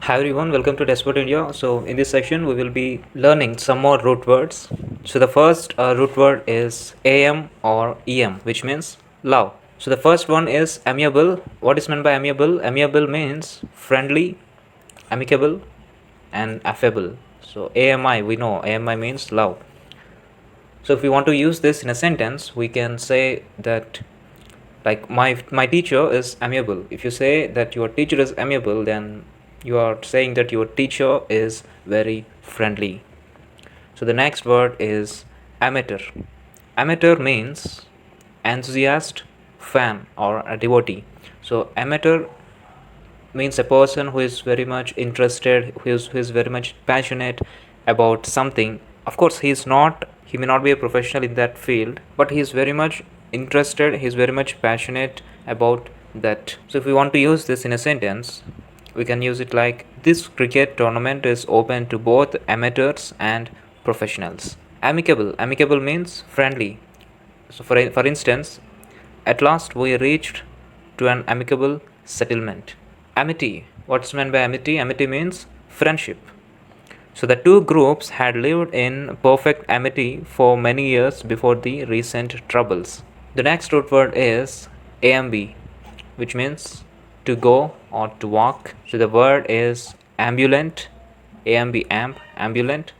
Hi everyone, welcome to Despot India. So in this section we will be learning some more root words. So the first root word is am or em, which means love. So the first one is amiable. What is meant by amiable? Amiable means friendly, amicable and affable. So ami, we know ami means love. So if we want to use this in a sentence, we can say that like my teacher is amiable. If you say that your teacher is amiable, then you are saying that your teacher is very friendly. So the next word is amateur. Amateur means enthusiast, fan or a devotee. So amateur means a person who is very much interested, who is very much passionate about something. Of course, he may not be a professional in that field, but he is very much interested, he is very much passionate about that. So if we want to use this in a sentence, we can use it like, this cricket tournament is open to both amateurs and professionals. Amicable means friendly. So for instance, at last we reached to an amicable settlement. Amity. What's meant by amity? Amity means friendship. So the two groups had lived in perfect amity for many years before the recent troubles. The next root word is Ambi, which means to go or to walk. So the word is ambulant. Ambulant.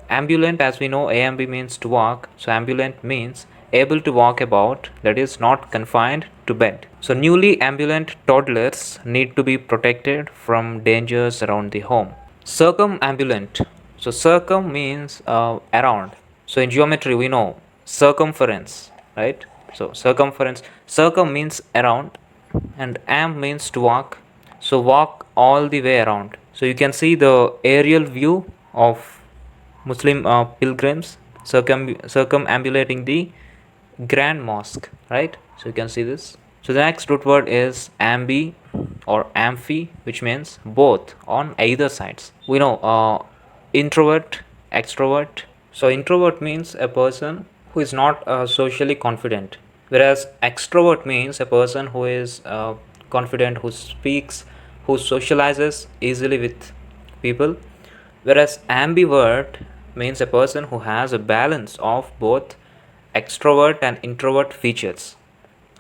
Ambulant, as we know, AMB means to walk. So ambulant means able to walk about, that is not confined to bed. So newly ambulant toddlers need to be protected from dangers around the home. Circumambulate. So circum means around. So in geometry we know circumference, right? So circumference. Circum means around and am means to walk. So walk all the way around. So you can see the aerial view of Muslim pilgrims circumambulating the Grand Mosque, right? So you can see this. So the next root word is ambi or amphi, which means both on either sides. We know introvert, extrovert. So introvert means a person who is not socially confident, whereas extrovert means a person who is confident, who speaks, who socializes easily with people, whereas ambivert means a person who has a balance of both extrovert and introvert features.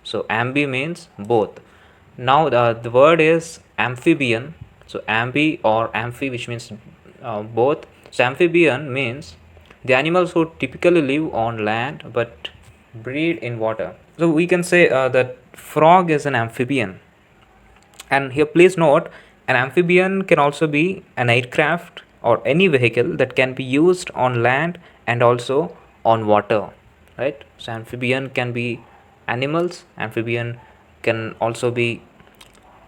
So ambi means both. Now the word is amphibian. So ambi or amphi, which means both. So amphibian means the animals who typically live on land but breed in water. So we can say that frog is an amphibian. And here please note, an amphibian can also be an aircraft or any vehicle that can be used on land and also on water, right? So amphibian can be animals, amphibian can also be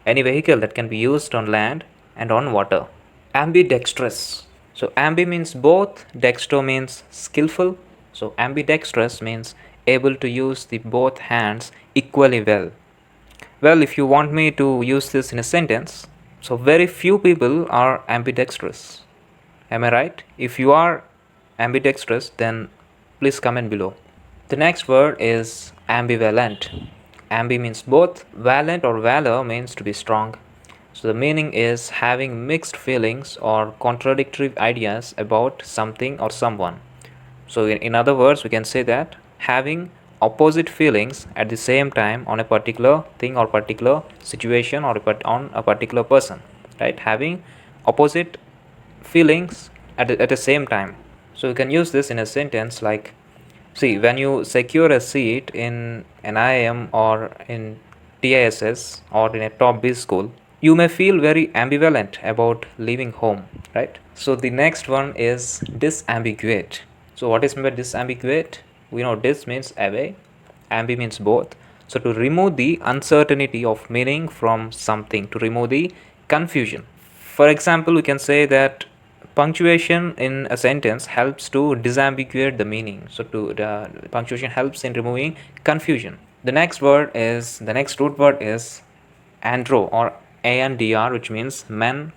any vehicle that can be used on land and on water. Ambidextrous. So ambi means both, dextro means skillful. So ambidextrous means able to use the both hands equally well. Well, if you want me to use this in a sentence, so very few people are ambidextrous. Am I right? If you are ambidextrous, then please comment below. The next word is ambivalent. Ambi means both, valent or valor means to be strong. So the meaning is having mixed feelings or contradictory ideas about something or someone. So in other words, we can say that having opposite feelings at the same time on a particular thing or particular situation or on a particular person, right? Having opposite feelings at the same time. So you can use this in a sentence like, see, when you secure a seat in an IIM or in TISS or in a top B school, you may feel very ambivalent about leaving home, right? So the next one is disambiguate. So what is meant by disambiguate? We know dis means away, ambi means both. So to remove the uncertainty of meaning from something, to remove the confusion. For example, we can say that punctuation in a sentence helps to disambiguate the meaning. So the punctuation helps in removing confusion. The next root word is andro or andr, which means men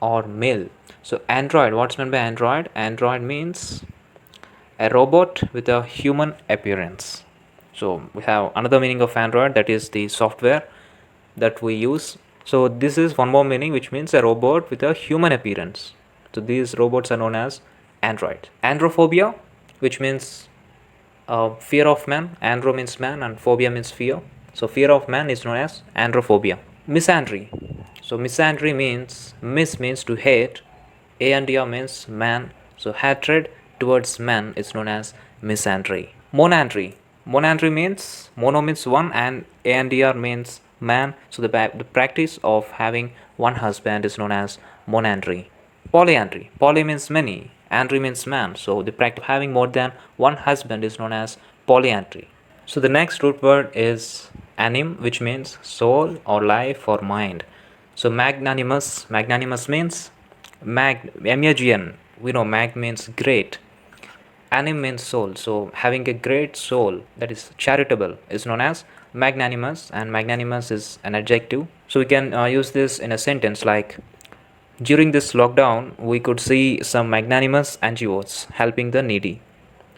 or male. So android, what's meant by android? Android means a robot with a human appearance. So we have another meaning of android, that is the software that we use. So this is one more meaning, which means a robot with a human appearance. So these robots are known as android. Androphobia, which means fear of man. Andro means man and phobia means fear. So fear of man is known as androphobia. Misandry. So misandry means, mis means to hate, andr means man. So hatred towards man is known as misandry. Monandry. Monandry means, mono means one and andr means man. So the practice of having one husband is known as monandry. Polyandry. Poly means many, andry means man. So the practice of having more than one husband is known as polyandry. So the next root word is anim, which means soul or life or mind. So magnanimous. Magnanimous means magn. We know mag means great. Anim means soul. So having a great soul, that is charitable, is known as magnanimous, and magnanimous is an adjective. So we can use this in a sentence like, during this lockdown, we could see some magnanimous NGOs helping the needy,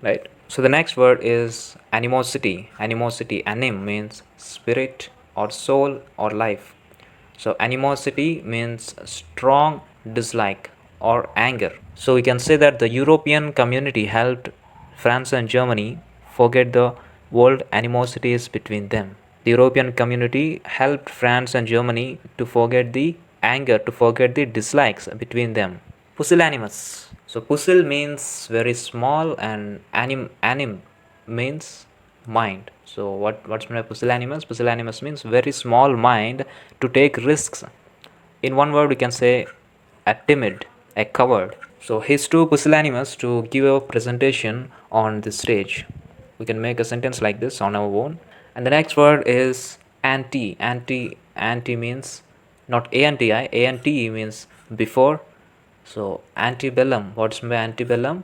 right? So the next word is animosity. Animosity, anim, means spirit or soul or life. So animosity means strong dislike or anger. So we can say that the European community helped France and Germany forget the world animosities between them. The European community helped France and Germany to forget the anger, to forget the dislikes between them. Pusillanimous. So pusil means very small and anim means mind. So what's meant by pusillanimous? Pusillanimous means very small mind to take risks. In one word we can say a timid, a coward. So he's too pusillanimous to give a presentation on the stage. We can make a sentence like this on our own. And the next word is anti. Anti means not anti, anti means before. So antebellum. What's meant by antebellum?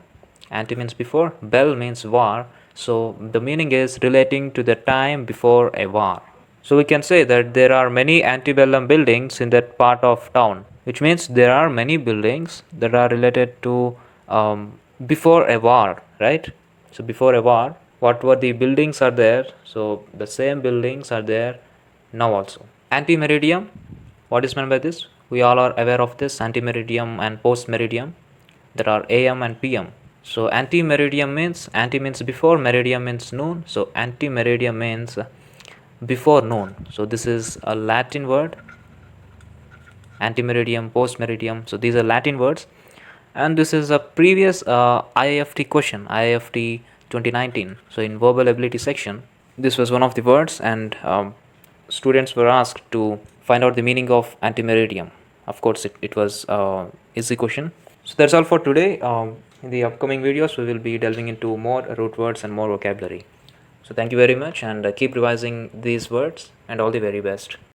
Anti means before, bell means war. So the meaning is relating to the time before a war. So we can say that there are many antebellum buildings in that part of town, which means there are many buildings that are related to before a war, right? So before a war, what were the buildings are there? So the same buildings are there now also. Antimeridium. What is meant by this? We all are aware of this, antimeridium and postmeridium. There are AM and PM. So antimeridium means, anti means before, meridium means noon. So antimeridium means before noon. So this is a Latin word. Antimeridium, postmeridium. So these are Latin words. And this is a previous IIFT question, IIFT 2019. So in verbal ability section, this was one of the words, and students were asked to find out the meaning of antimeridium. Of course, it was easy question. So that's all for today. In the upcoming videos, we will be delving into more root words and more vocabulary. So thank you very much, and keep revising these words, and all the very best.